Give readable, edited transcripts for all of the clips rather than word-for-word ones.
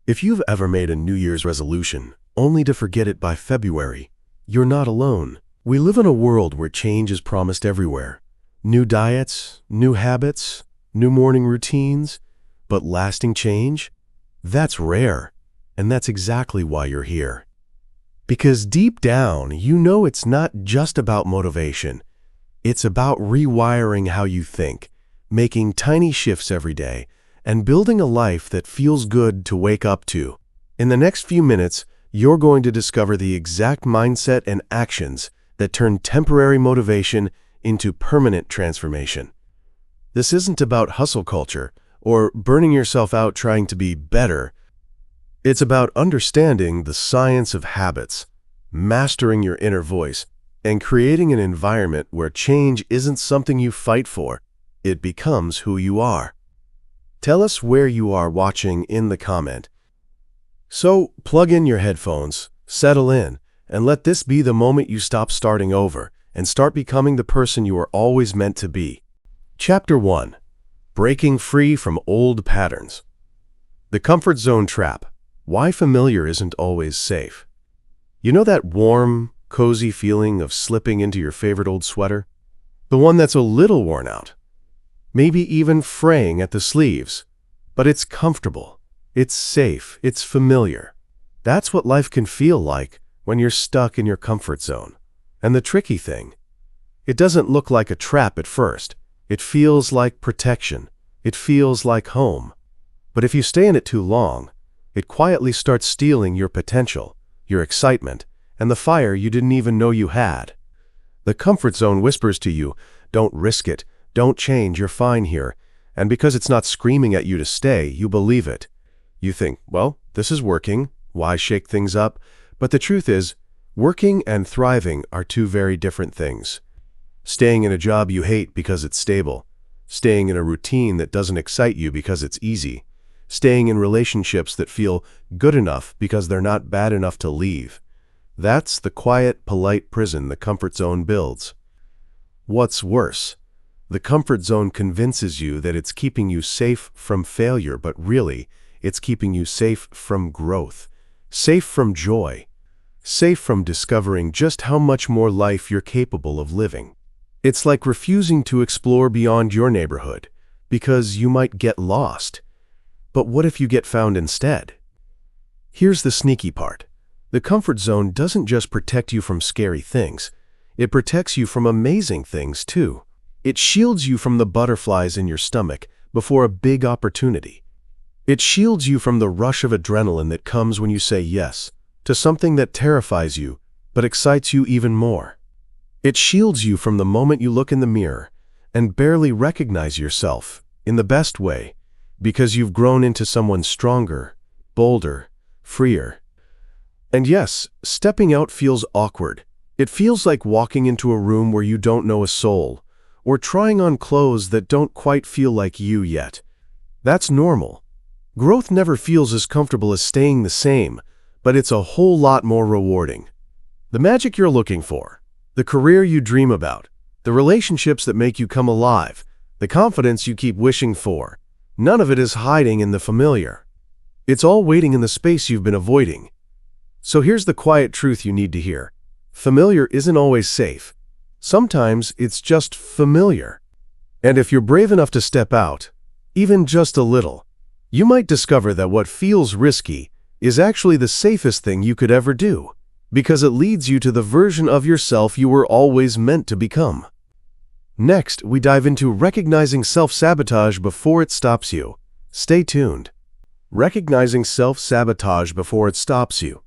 If you've ever made a New Year's resolution only to forget it by February, you're not alone. We live in a world where change is promised everywhere. New diets, new habits, new morning routines, but lasting change? That's rare, and that's exactly why you're here. Because deep down, you know it's not just about motivation. It's about rewiring how you think, making tiny shifts every day, and building a life that feels good to wake up to. In the next few minutes, you're going to discover the exact mindset and actions that turn temporary motivation into permanent transformation. This isn't about hustle culture or burning yourself out trying to be better. It's about understanding the science of habits, mastering your inner voice, and creating an environment where change isn't something you fight for. It becomes who you are. Tell us where you are watching in the comment. So plug in your headphones, settle in, and let this be the moment you stop starting over and start becoming the person you were always meant to be. Chapter 1. Breaking Free from Old Patterns. The Comfort Zone Trap. Why familiar isn't always safe. You know that warm, cozy feeling of slipping into your favorite old sweater? The one that's a little worn out, maybe even fraying at the sleeves, but it's comfortable, it's safe, it's familiar. That's what life can feel like when you're stuck in your comfort zone. And the tricky thing, it doesn't look like a trap at first. It feels like protection. It feels like home. But if you stay in it too long, it quietly starts stealing your potential, your excitement, and the fire you didn't even know you had. The comfort zone whispers to you, don't risk it, don't change, you're fine here. And because it's not screaming at you to stay, you believe it. You think, well, this is working, why shake things up? But the truth is, working and thriving are two very different things. Staying in a job you hate because it's stable, staying in a routine that doesn't excite you because it's easy, staying in relationships that feel good enough because they're not bad enough to leave. That's the quiet, polite prison the comfort zone builds. What's worse, the comfort zone convinces you that it's keeping you safe from failure, but really, it's keeping you safe from growth, safe from joy, safe from discovering just how much more life you're capable of living. It's like refusing to explore beyond your neighborhood, because you might get lost. But what if you get found instead? Here's the sneaky part. The comfort zone doesn't just protect you from scary things. It protects you from amazing things too. It shields you from the butterflies in your stomach before a big opportunity. It shields you from the rush of adrenaline that comes when you say yes to something that terrifies you but excites you even more. It shields you from the moment you look in the mirror and barely recognize yourself in the best way because you've grown into someone stronger, bolder, freer. And yes, stepping out feels awkward. It feels like walking into a room where you don't know a soul, or trying on clothes that don't quite feel like you yet. That's normal. Growth never feels as comfortable as staying the same, but it's a whole lot more rewarding. The magic you're looking for, the career you dream about, the relationships that make you come alive, the confidence you keep wishing for, none of it is hiding in the familiar. It's all waiting in the space you've been avoiding. So here's the quiet truth you need to hear. Familiar isn't always safe. Sometimes it's just familiar. And if you're brave enough to step out, even just a little, you might discover that what feels risky is actually the safest thing you could ever do, because it leads you to the version of yourself you were always meant to become. Next, we dive into recognizing self-sabotage before it stops you. Stay tuned. Recognizing self-sabotage before it stops you.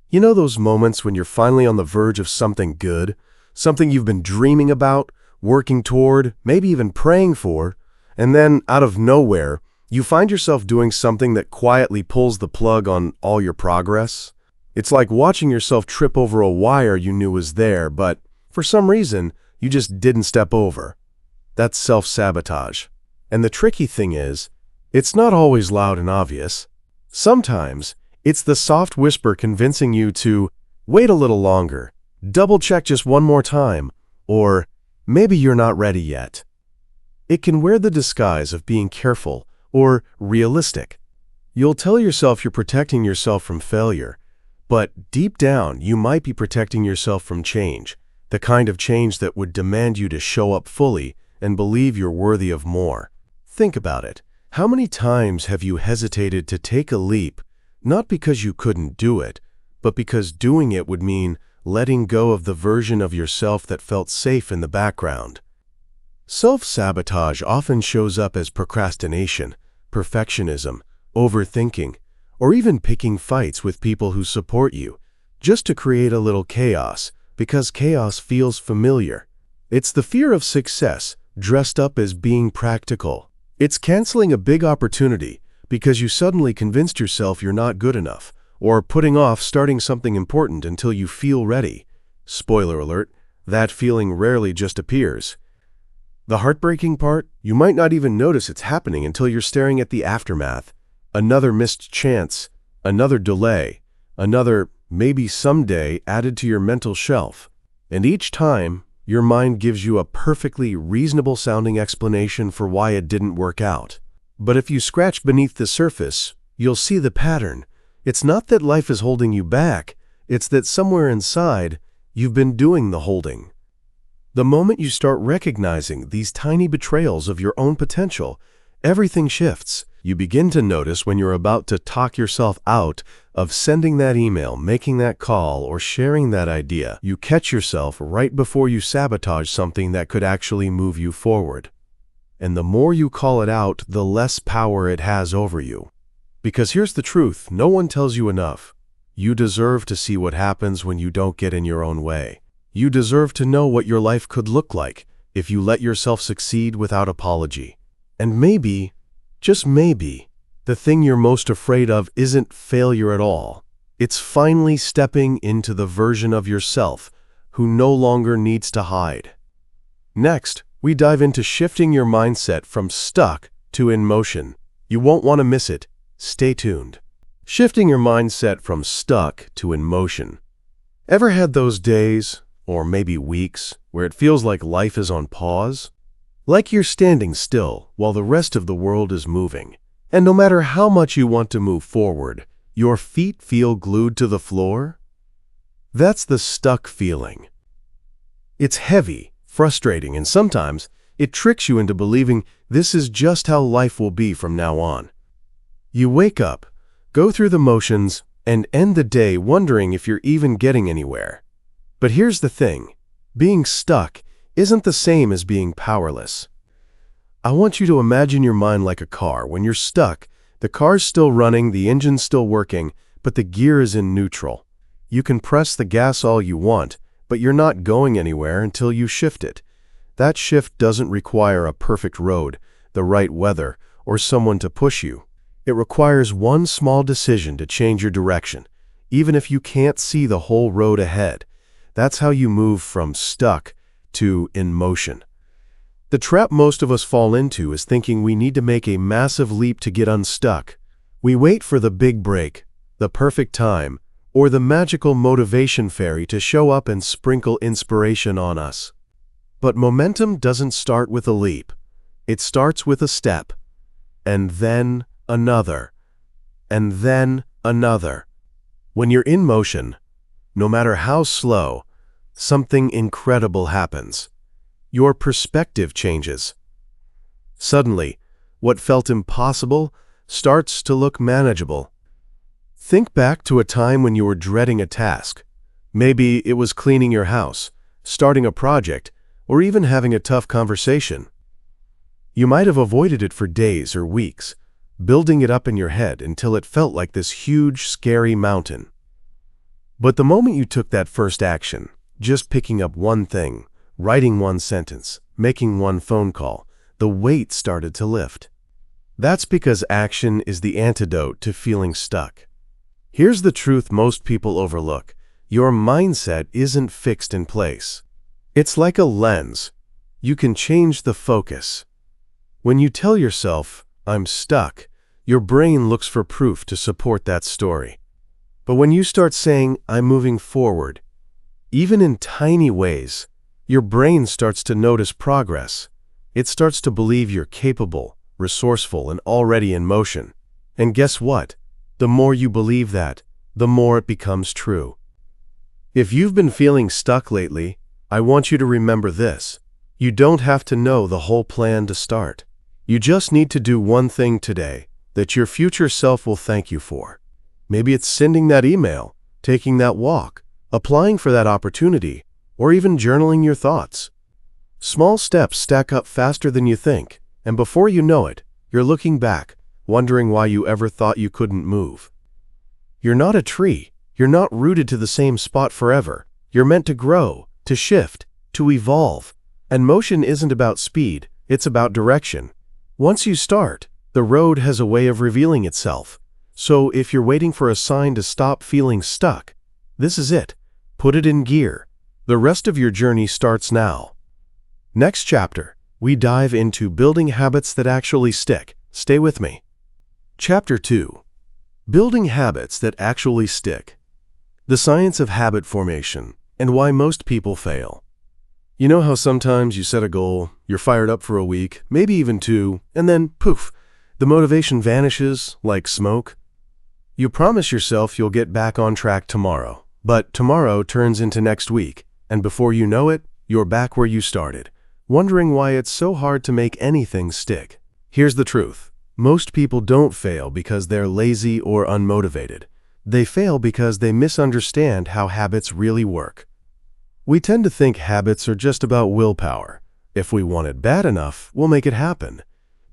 You know those moments when you're finally on the verge of something good, something you've been dreaming about, working toward, maybe even praying for, and then, out of nowhere, you find yourself doing something that quietly pulls the plug on all your progress? It's like watching yourself trip over a wire you knew was there, but for some reason, you just didn't step over. That's self-sabotage. And the tricky thing is, it's not always loud and obvious. Sometimes, it's the soft whisper convincing you to wait a little longer, double-check just one more time, or maybe you're not ready yet. It can wear the disguise of being careful or realistic. You'll tell yourself you're protecting yourself from failure, but deep down, you might be protecting yourself from change, the kind of change that would demand you to show up fully and believe you're worthy of more. Think about it. How many times have you hesitated to take a leap, not because you couldn't do it, but because doing it would mean letting go of the version of yourself that felt safe in the background? Self-sabotage often shows up as procrastination, perfectionism, overthinking, or even picking fights with people who support you, just to create a little chaos, because chaos feels familiar. It's the fear of success, dressed up as being practical. It's canceling a big opportunity because you suddenly convinced yourself you're not good enough, or putting off starting something important until you feel ready. Spoiler alert, that feeling rarely just appears. The heartbreaking part, you might not even notice it's happening until you're staring at the aftermath. Another missed chance, another delay, another maybe someday added to your mental shelf. And each time, your mind gives you a perfectly reasonable-sounding explanation for why it didn't work out. But if you scratch beneath the surface, you'll see the pattern. It's not that life is holding you back, it's that somewhere inside, you've been doing the holding. The moment you start recognizing these tiny betrayals of your own potential, everything shifts. You begin to notice when you're about to talk yourself out of sending that email, making that call, or sharing that idea. You catch yourself right before you sabotage something that could actually move you forward. And the more you call it out, the less power it has over you. Because here's the truth, no one tells you enough. You deserve to see what happens when you don't get in your own way. You deserve to know what your life could look like if you let yourself succeed without apology. And maybe, just maybe, the thing you're most afraid of isn't failure at all. It's finally stepping into the version of yourself who no longer needs to hide. Next, we dive into shifting your mindset from stuck to in motion. You won't want to miss it. Stay tuned. Shifting your mindset from stuck to in motion. Ever had those days, or maybe weeks, where it feels like life is on pause? Like you're standing still while the rest of the world is moving. And no matter how much you want to move forward, your feet feel glued to the floor? That's the stuck feeling. It's heavy, frustrating, and sometimes it tricks you into believing this is just how life will be from now on. You wake up, go through the motions, and end the day wondering if you're even getting anywhere. But here's the thing, being stuck isn't the same as being powerless. I want you to imagine your mind like a car. When you're stuck, the car's still running, the engine's still working, but the gear is in neutral. You can press the gas all you want, but you're not going anywhere until you shift it. That shift doesn't require a perfect road, the right weather, or someone to push you. It requires one small decision to change your direction, even if you can't see the whole road ahead. That's how you move from stuck to in motion. The trap most of us fall into is thinking we need to make a massive leap to get unstuck. We wait for the big break, the perfect time, or the magical motivation fairy to show up and sprinkle inspiration on us. But momentum doesn't start with a leap. It starts with a step, and then another, and then another. When you're in motion, no matter how slow, something incredible happens. Your perspective changes. Suddenly, what felt impossible starts to look manageable. Think back to a time when you were dreading a task. Maybe it was cleaning your house, starting a project, or even having a tough conversation. You might have avoided it for days or weeks, building it up in your head until it felt like this huge, scary mountain. But the moment you took that first action, just picking up one thing, writing one sentence, making one phone call, the weight started to lift. That's because action is the antidote to feeling stuck. Here's the truth most people overlook. Your mindset isn't fixed in place. It's like a lens. You can change the focus. When you tell yourself, "I'm stuck," your brain looks for proof to support that story. But when you start saying, "I'm moving forward," even in tiny ways, your brain starts to notice progress. It starts to believe you're capable, resourceful, and already in motion. And guess what? The more you believe that, the more it becomes true. If you've been feeling stuck lately, I want you to remember this. You don't have to know the whole plan to start. You just need to do one thing today that your future self will thank you for. Maybe it's sending that email, taking that walk, applying for that opportunity, or even journaling your thoughts. Small steps stack up faster than you think, and before you know it, you're looking back, wondering why you ever thought you couldn't move. You're not a tree. You're not rooted to the same spot forever. You're meant to grow, to shift, to evolve. And motion isn't about speed, it's about direction. Once you start, the road has a way of revealing itself. So if you're waiting for a sign to stop feeling stuck, this is it. Put it in gear. The rest of your journey starts now. Next chapter, we dive into building habits that actually stick. Stay with me. Chapter 2. Building habits that actually stick. The science of habit formation and why most people fail. You know how sometimes you set a goal, you're fired up for a week, maybe even 2, and then poof, the motivation vanishes like smoke? You promise yourself you'll get back on track tomorrow, but tomorrow turns into next week, and before you know it, you're back where you started, wondering why it's so hard to make anything stick. Here's the truth. Most people don't fail because they're lazy or unmotivated. They fail because they misunderstand how habits really work. We tend to think habits are just about willpower. If we want it bad enough, we'll make it happen.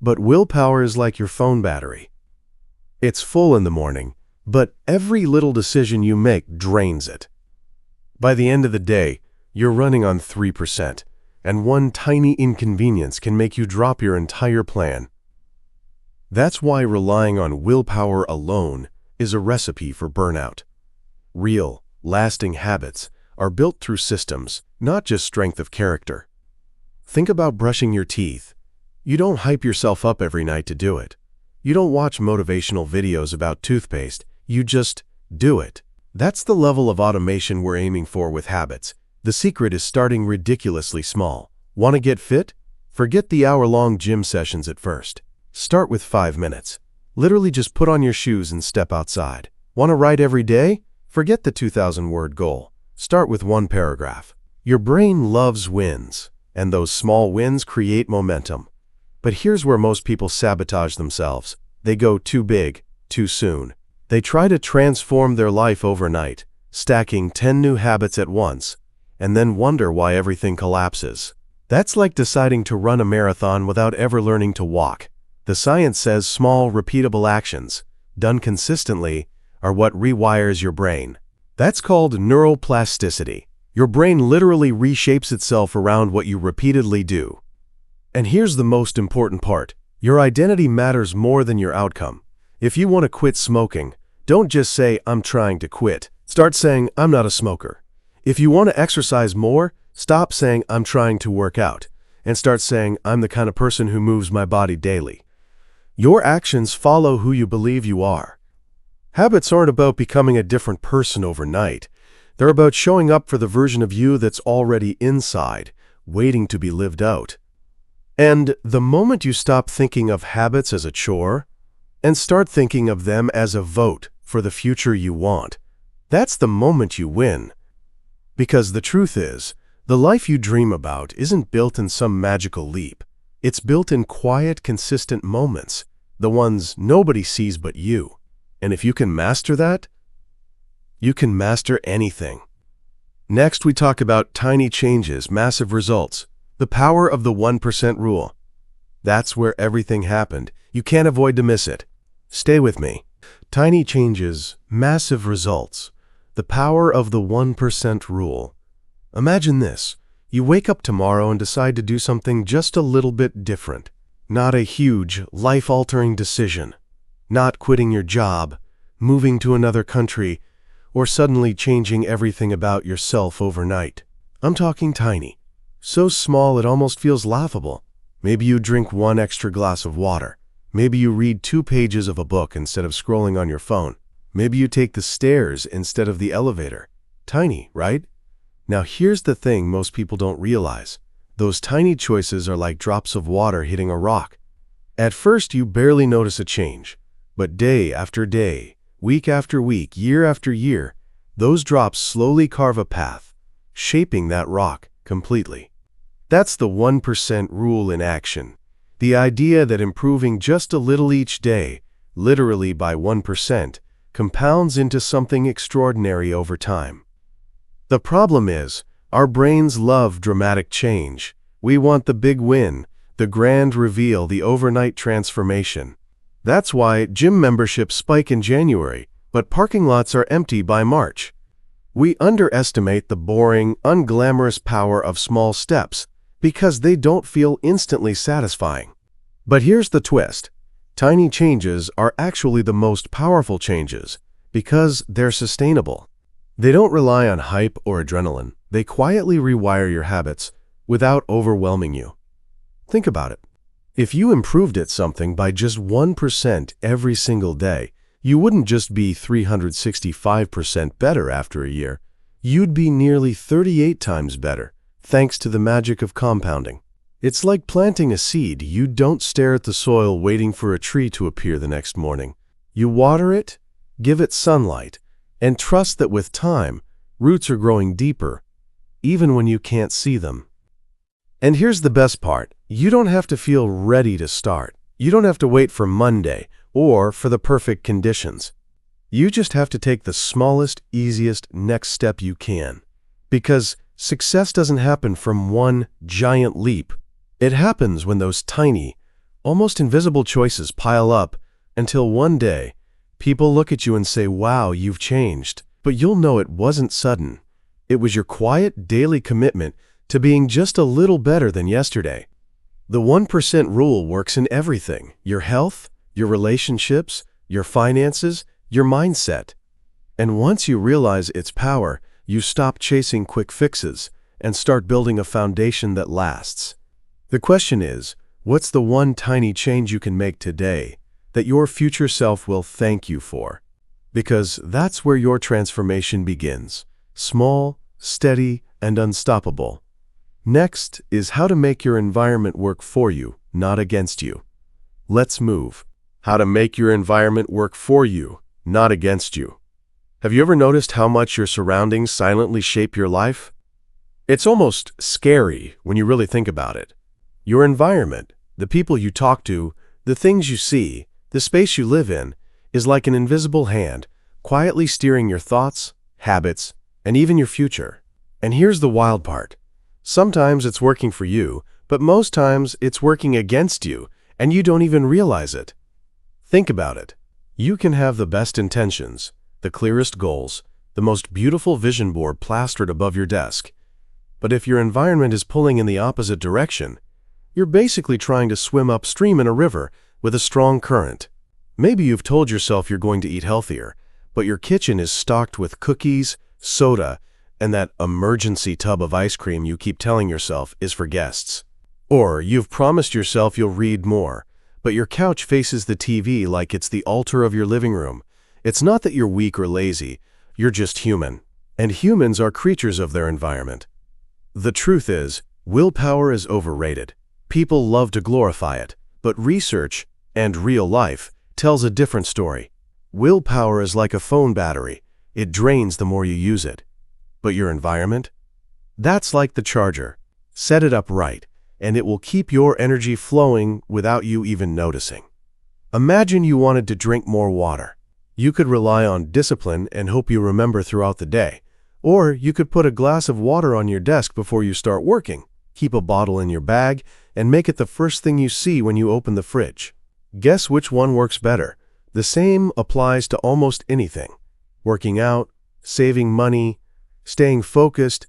But willpower is like your phone battery. It's full in the morning, but every little decision you make drains it. By the end of the day, you're running on 3%, and one tiny inconvenience can make you drop your entire plan. That's why relying on willpower alone is a recipe for burnout. Real, lasting habits are built through systems, not just strength of character. Think about brushing your teeth. You don't hype yourself up every night to do it. You don't watch motivational videos about toothpaste. You just do it. That's the level of automation we're aiming for with habits. The secret is starting ridiculously small. Want to get fit? Forget the hour-long gym sessions at first. Start with 5 minutes. Literally just put on your shoes and step outside. Want to write every day? Forget the 2,000-word goal. Start with 1 paragraph. Your brain loves wins, and those small wins create momentum. But here's where most people sabotage themselves. They go too big, too soon. They try to transform their life overnight, stacking 10 new habits at once, and then wonder why everything collapses. That's like deciding to run a marathon without ever learning to walk. The science says small, repeatable actions, done consistently, are what rewires your brain. That's called neuroplasticity. Your brain literally reshapes itself around what you repeatedly do. And here's the most important part. Your identity matters more than your outcome. If you want to quit smoking, don't just say, "I'm trying to quit." Start saying, "I'm not a smoker." If you want to exercise more, stop saying, "I'm trying to work out," and start saying, "I'm the kind of person who moves my body daily." Your actions follow who you believe you are. Habits aren't about becoming a different person overnight. They're about showing up for the version of you that's already inside, waiting to be lived out. And the moment you stop thinking of habits as a chore and start thinking of them as a vote for the future you want, that's the moment you win. Because the truth is, the life you dream about isn't built in some magical leap. It's built in quiet, consistent moments, the ones nobody sees but you. And if you can master that, you can master anything. Next, we talk about tiny changes, massive results. The power of the 1% rule. That's where everything happened. You can't avoid to miss it. Stay with me. Tiny changes, massive results. The power of the 1% rule. Imagine this. You wake up tomorrow and decide to do something just a little bit different. Not a huge, life-altering decision. Not quitting your job, moving to another country, or suddenly changing everything about yourself overnight. I'm talking tiny. So small it almost feels laughable. Maybe you drink 1 extra glass of water. Maybe you read 2 pages of a book instead of scrolling on your phone. Maybe you take the stairs instead of the elevator. Tiny, right? Now here's the thing most people don't realize. Those tiny choices are like drops of water hitting a rock. At first you barely notice a change. But day after day, week after week, year after year, those drops slowly carve a path, shaping that rock completely. That's the 1% rule in action. The idea that improving just a little each day, literally by 1%, compounds into something extraordinary over time. The problem is, our brains love dramatic change. We want the big win, the grand reveal, the overnight transformation. That's why gym memberships spike in January, but parking lots are empty by March. We underestimate the boring, unglamorous power of small steps because they don't feel instantly satisfying. But here's the twist. Tiny changes are actually the most powerful changes because they're sustainable. They don't rely on hype or adrenaline. They quietly rewire your habits without overwhelming you. Think about it. If you improved at something by just 1% every single day, you wouldn't just be 365% better after a year. You'd be nearly 38 times better, thanks to the magic of compounding. It's like planting a seed. You don't stare at the soil waiting for a tree to appear the next morning. You water it, give it sunlight, and trust that with time, roots are growing deeper, even when you can't see them. And here's the best part. You don't have to feel ready to start. You don't have to wait for Monday or for the perfect conditions. You just have to take the smallest, easiest next step you can. Because success doesn't happen from one giant leap. It happens when those tiny, almost invisible choices pile up until one day, people look at you and say, "Wow, you've changed." But you'll know it wasn't sudden. It was your quiet, daily commitment to being just a little better than yesterday. The 1% rule works in everything: your health, your relationships, your finances, your mindset. And once you realize its power, you stop chasing quick fixes and start building a foundation that lasts. The question is, what's the one tiny change you can make today that your future self will thank you for? Because that's where your transformation begins. Small, steady, and unstoppable. Next is how to make your environment work for you, not against you. Let's move. How to make your environment work for you, not against you. Have you ever noticed how much your surroundings silently shape your life? It's almost scary when you really think about it. Your environment, the people you talk to, the things you see, the space you live in, is like an invisible hand, quietly steering your thoughts, habits, and even your future. And here's the wild part. Sometimes it's working for you, but most times it's working against you, and you don't even realize it. Think about it. You can have the best intentions, the clearest goals, the most beautiful vision board plastered above your desk. But if your environment is pulling in the opposite direction, you're basically trying to swim upstream in a river with a strong current. Maybe you've told yourself you're going to eat healthier, but your kitchen is stocked with cookies, soda, and that emergency tub of ice cream you keep telling yourself is for guests. Or you've promised yourself you'll read more, but your couch faces the TV like it's the altar of your living room. It's not that you're weak or lazy, you're just human. And humans are creatures of their environment. The truth is, willpower is overrated. People love to glorify it, but research, and real life, tells a different story. Willpower is like a phone battery. It drains the more you use it. But your environment? That's like the charger. Set it up right, and it will keep your energy flowing without you even noticing. Imagine you wanted to drink more water. You could rely on discipline and hope you remember throughout the day. Or you could put a glass of water on your desk before you start working, keep a bottle in your bag, and make it the first thing you see when you open the fridge. Guess which one works better? The same applies to almost anything. Working out, saving money, staying focused,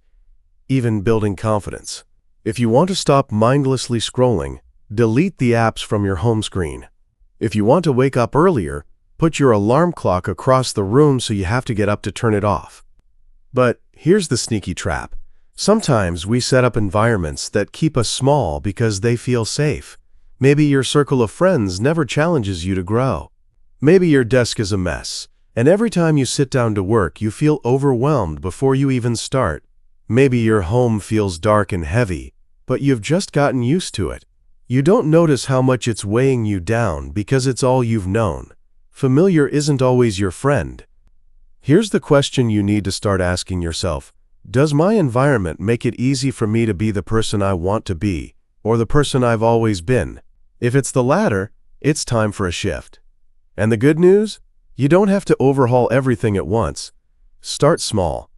even building confidence. If you want to stop mindlessly scrolling, delete the apps from your home screen. If you want to wake up earlier, put your alarm clock across the room so you have to get up to turn it off. But here's the sneaky trap. Sometimes we set up environments that keep us small because they feel safe. Maybe your circle of friends never challenges you to grow. Maybe your desk is a mess, and every time you sit down to work, you feel overwhelmed before you even start. Maybe your home feels dark and heavy, but you've just gotten used to it. You don't notice how much it's weighing you down because it's all you've known. Familiar isn't always your friend. Here's the question you need to start asking yourself. Does my environment make it easy for me to be the person I want to be, or the person I've always been? If it's the latter, it's time for a shift. And the good news? You don't have to overhaul everything at once. Start small.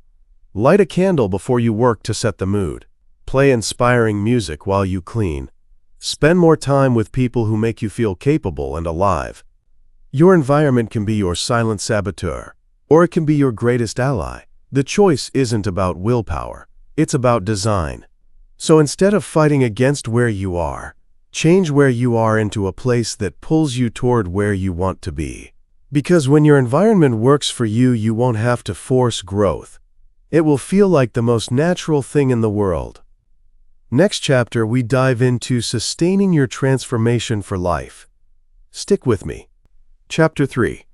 Light a candle before you work to set the mood. Play inspiring music while you clean. Spend more time with people who make you feel capable and alive. Your environment can be your silent saboteur, or it can be your greatest ally. The choice isn't about willpower, it's about design. So instead of fighting against where you are, change where you are into a place that pulls you toward where you want to be. Because when your environment works for you, you won't have to force growth. It will feel like the most natural thing in the world. Next chapter, we dive into sustaining your transformation for life. Stick with me. Chapter 3.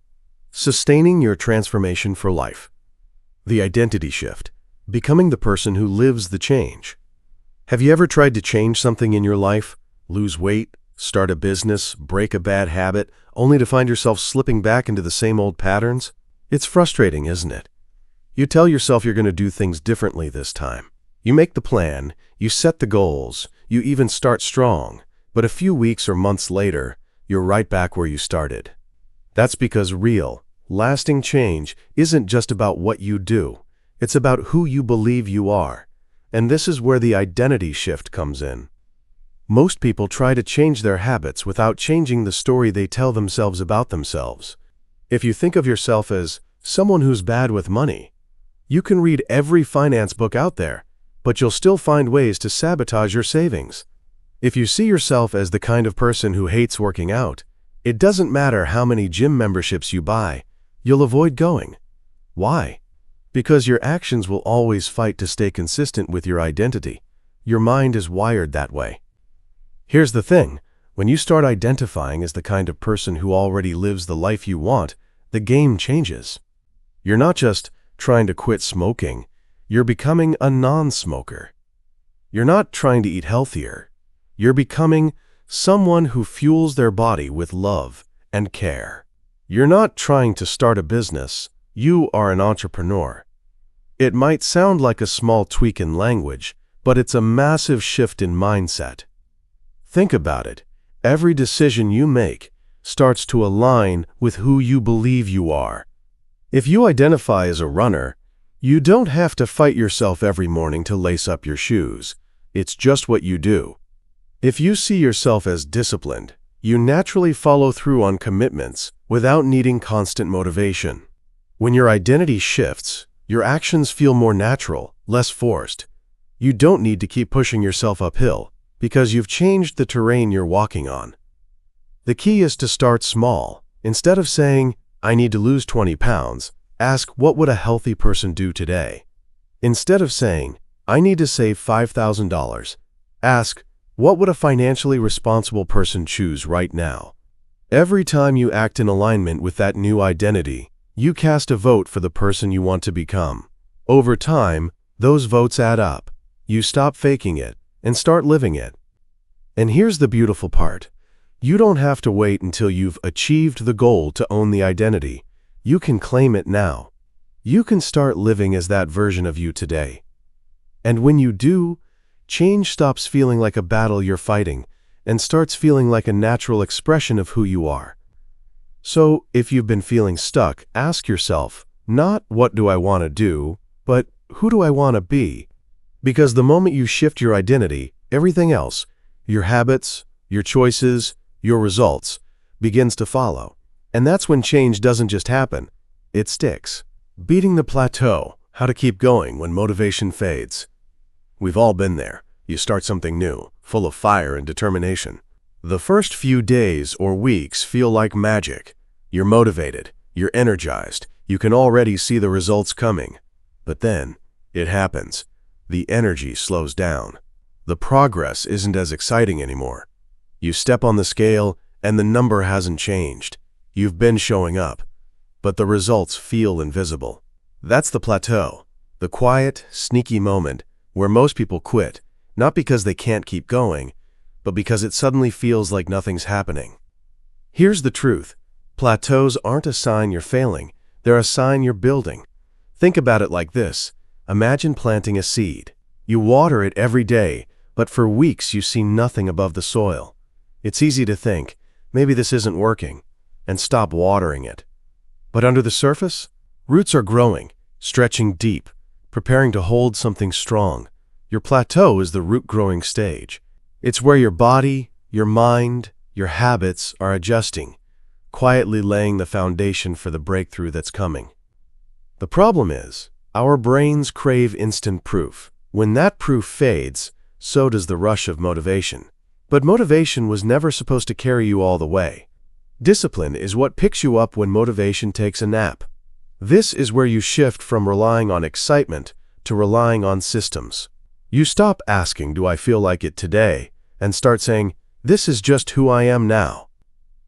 Sustaining your transformation for life. The identity shift. Becoming the person who lives the change. Have you ever tried to change something in your life? Lose weight, start a business, break a bad habit, only to find yourself slipping back into the same old patterns? It's frustrating, isn't it? You tell yourself you're going to do things differently this time. You make the plan, you set the goals, you even start strong, but a few weeks or months later, you're right back where you started. That's because real, lasting change isn't just about what you do. It's about who you believe you are. And this is where the identity shift comes in. Most people try to change their habits without changing the story they tell themselves about themselves. If you think of yourself as someone who's bad with money, you can read every finance book out there, but you'll still find ways to sabotage your savings. If you see yourself as the kind of person who hates working out, it doesn't matter how many gym memberships you buy, you'll avoid going. Why? Because your actions will always fight to stay consistent with your identity. Your mind is wired that way. Here's the thing. When you start identifying as the kind of person who already lives the life you want, the game changes. You're not just trying to quit smoking. You're becoming a non-smoker. You're not trying to eat healthier. You're becoming someone who fuels their body with love and care. You're not trying to start a business. You are an entrepreneur. It might sound like a small tweak in language, but it's a massive shift in mindset. Think about it. Every decision you make starts to align with who you believe you are. If you identify as a runner, you don't have to fight yourself every morning to lace up your shoes. It's just what you do. If you see yourself as disciplined, you naturally follow through on commitments without needing constant motivation. When your identity shifts, your actions feel more natural, less forced. You don't need to keep pushing yourself uphill because you've changed the terrain you're walking on. The key is to start small. Instead of saying, "I need to lose 20 pounds, ask, what would a healthy person do today? Instead of saying, "I need to save $5,000, ask, what would a financially responsible person choose right now? Every time you act in alignment with that new identity, you cast a vote for the person you want to become. Over time, those votes add up. You stop faking it and start living it. And here's the beautiful part. You don't have to wait until you've achieved the goal to own the identity. You can claim it now. You can start living as that version of you today. And when you do, change stops feeling like a battle you're fighting and starts feeling like a natural expression of who you are. So, if you've been feeling stuck, ask yourself, not what do I want to do, but who do I want to be? Because the moment you shift your identity, everything else, your habits, your choices, your results, begins to follow. And that's when change doesn't just happen, it sticks. Beating the plateau, how to keep going when motivation fades. We've all been there. You start something new, full of fire and determination. The first few days or weeks feel like magic. You're motivated, you're energized, you can already see the results coming. But then, it happens. The energy slows down. The progress isn't as exciting anymore. You step on the scale, and the number hasn't changed. You've been showing up, but the results feel invisible. That's the plateau, the quiet, sneaky moment where most people quit, not because they can't keep going, but because it suddenly feels like nothing's happening. Here's the truth. Plateaus aren't a sign you're failing, they're a sign you're building. Think about it like this. Imagine planting a seed. You water it every day, but for weeks you see nothing above the soil. It's easy to think, maybe this isn't working, and stop watering it. But under the surface, roots are growing, stretching deep, preparing to hold something strong. Your plateau is the root-growing stage. It's where your body, your mind, your habits are adjusting, quietly laying the foundation for the breakthrough that's coming. The problem is, our brains crave instant proof. When that proof fades, so does the rush of motivation. But motivation was never supposed to carry you all the way. Discipline is what picks you up when motivation takes a nap. This is where you shift from relying on excitement to relying on systems. You stop asking, "Do I feel like it today?" and start saying, "This is just who I am now."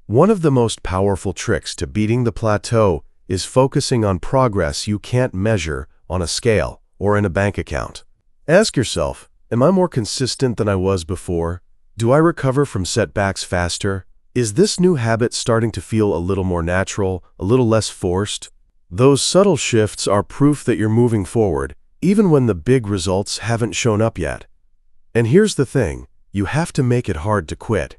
One of the most powerful tricks to beating the plateau is focusing on progress you can't measure on a scale or in a bank account. Ask yourself, am I more consistent than I was before? Do I recover from setbacks faster? Is this new habit starting to feel a little more natural, a little less forced? Those subtle shifts are proof that you're moving forward, even when the big results haven't shown up yet. And here's the thing, you have to make it hard to quit.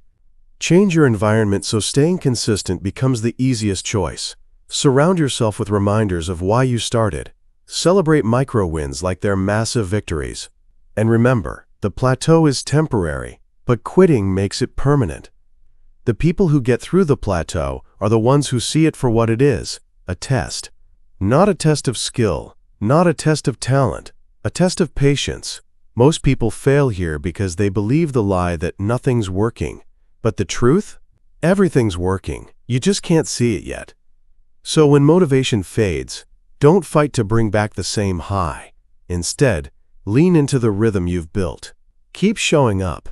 Change your environment so staying consistent becomes the easiest choice. Surround yourself with reminders of why you started. Celebrate micro wins like they're massive victories. And remember, the plateau is temporary, but quitting makes it permanent. The people who get through the plateau are the ones who see it for what it is, a test. Not a test of skill, not a test of talent, a test of patience. Most people fail here because they believe the lie that nothing's working. But the truth? Everything's working. You just can't see it yet. So when motivation fades, don't fight to bring back the same high. Instead, lean into the rhythm you've built. Keep showing up,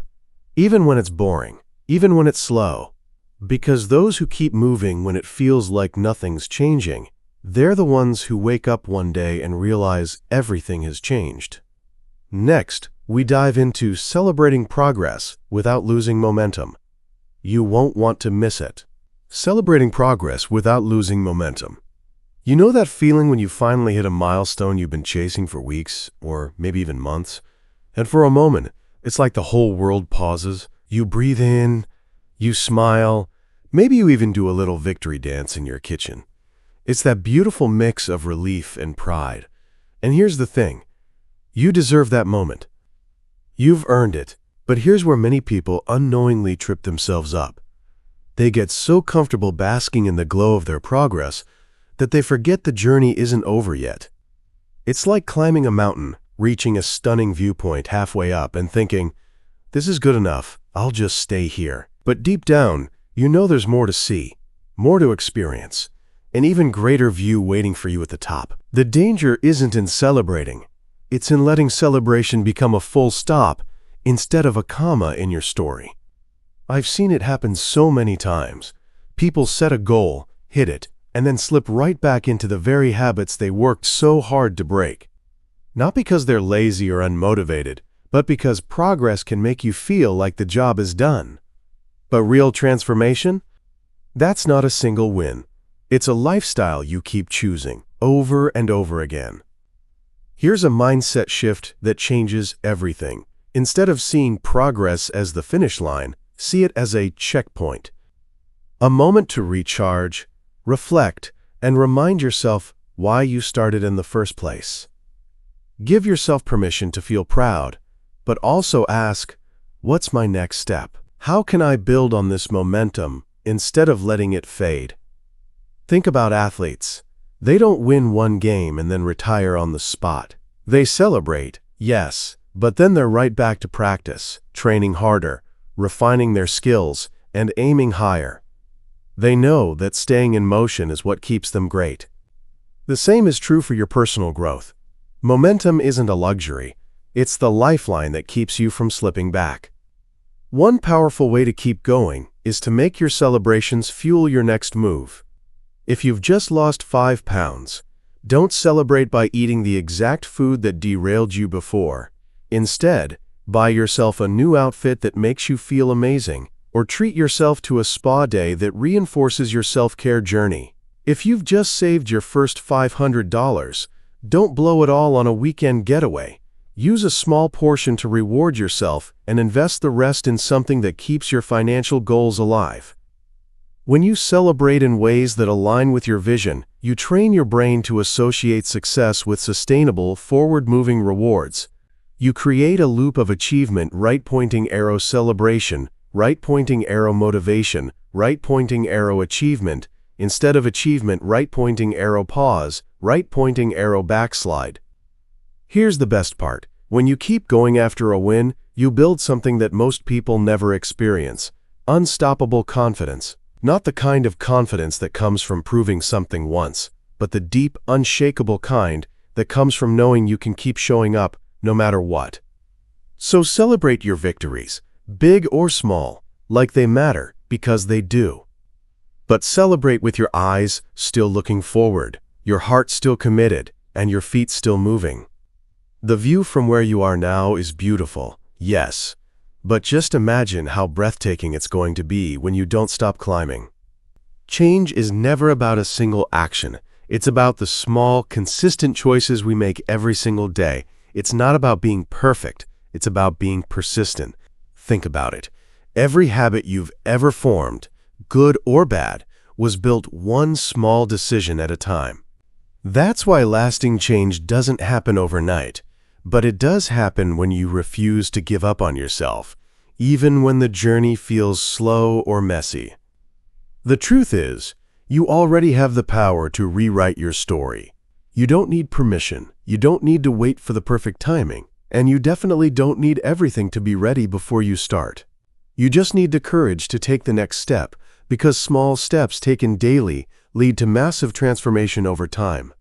even when it's boring, even when it's slow. Because those who keep moving when it feels like nothing's changing, they're the ones who wake up one day and realize everything has changed. Next, we dive into celebrating progress without losing momentum. You won't want to miss it. Celebrating progress without losing momentum. You know that feeling when you finally hit a milestone you've been chasing for weeks, or maybe even months? And for a moment, it's like the whole world pauses. You breathe in, you smile, maybe you even do a little victory dance in your kitchen. It's that beautiful mix of relief and pride. And here's the thing, you deserve that moment. You've earned it. But here's where many people unknowingly trip themselves up. They get so comfortable basking in the glow of their progress that they forget the journey isn't over yet. It's like climbing a mountain, reaching a stunning viewpoint halfway up and thinking, "This is good enough, I'll just stay here." But deep down, you know there's more to see, more to experience, an even greater view waiting for you at the top. The danger isn't in celebrating. It's in letting celebration become a full stop instead of a comma in your story. I've seen it happen so many times. People set a goal, hit it, and then slip right back into the very habits they worked so hard to break. Not because they're lazy or unmotivated, but because progress can make you feel like the job is done. But real transformation? That's not a single win. It's a lifestyle you keep choosing over and over again. Here's a mindset shift that changes everything. Instead of seeing progress as the finish line, see it as a checkpoint. A moment to recharge, reflect, and remind yourself why you started in the first place. Give yourself permission to feel proud, but also ask, what's my next step? How can I build on this momentum instead of letting it fade? Think about athletes. They don't win one game and then retire on the spot. They celebrate, yes, but then they're right back to practice, training harder, refining their skills, and aiming higher. They know that staying in motion is what keeps them great. The same is true for your personal growth. Momentum isn't a luxury. It's the lifeline that keeps you from slipping back. One powerful way to keep going is to make your celebrations fuel your next move. If you've just lost 5 pounds, don't celebrate by eating the exact food that derailed you before. Instead, buy yourself a new outfit that makes you feel amazing. or treat yourself to a spa day that reinforces your self-care journey. If you've just saved your first $500, don't blow it all on a weekend getaway. Use a small portion to reward yourself and invest the rest in something that keeps your financial goals alive. When you celebrate in ways that align with your vision, you train your brain to associate success with sustainable, forward-moving rewards. You create a loop of achievement, right-pointing arrow celebration, right-pointing arrow motivation, right-pointing arrow achievement, instead of achievement, right-pointing arrow pause, right-pointing arrow backslide. Here's the best part. When you keep going after a win, you build something that most people never experience: unstoppable confidence. Not the kind of confidence that comes from proving something once, but the deep, unshakable kind that comes from knowing you can keep showing up no matter what. So celebrate your victories, big or small, like they matter, because they do. But celebrate with your eyes still looking forward, your heart still committed, and your feet still moving. The view from where you are now is beautiful, yes, but just imagine how breathtaking it's going to be when you don't stop climbing. Change is never about a single action. It's about the small, consistent choices we make every single day. It's not about being perfect. It's about being persistent. Think about it. Every habit you've ever formed, good or bad, was built one small decision at a time. That's why lasting change doesn't happen overnight. But it does happen when you refuse to give up on yourself, even when the journey feels slow or messy. The truth is, you already have the power to rewrite your story. You don't need permission, you don't need to wait for the perfect timing, and you definitely don't need everything to be ready before you start. You just need the courage to take the next step, because small steps taken daily lead to massive transformation over time.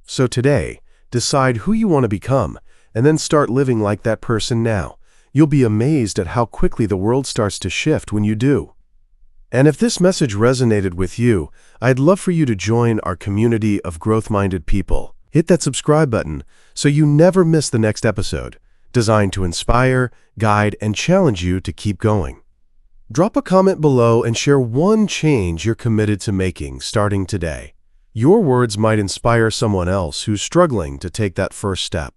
So today, decide who you want to become, and then start living like that person now. You'll be amazed at how quickly the world starts to shift when you do. And if this message resonated with you, I'd love for you to join our community of growth-minded people. Hit that subscribe button so you never miss the next episode, designed to inspire, guide, and challenge you to keep going. Drop a comment below and share one change you're committed to making starting today. Your words might inspire someone else who's struggling to take that first step.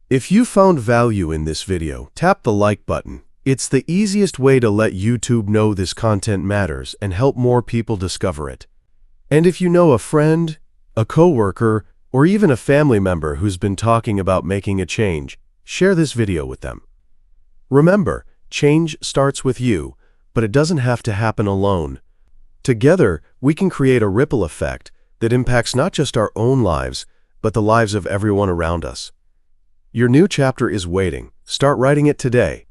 If you found value in this video, tap the like button. It's the easiest way to let YouTube know this content matters and help more people discover it. And if you know a friend, a coworker, or even a family member who's been talking about making a change, share this video with them. Remember, change starts with you, but it doesn't have to happen alone. Together, we can create a ripple effect that impacts not just our own lives, but the lives of everyone around us. Your new chapter is waiting. Start writing it today.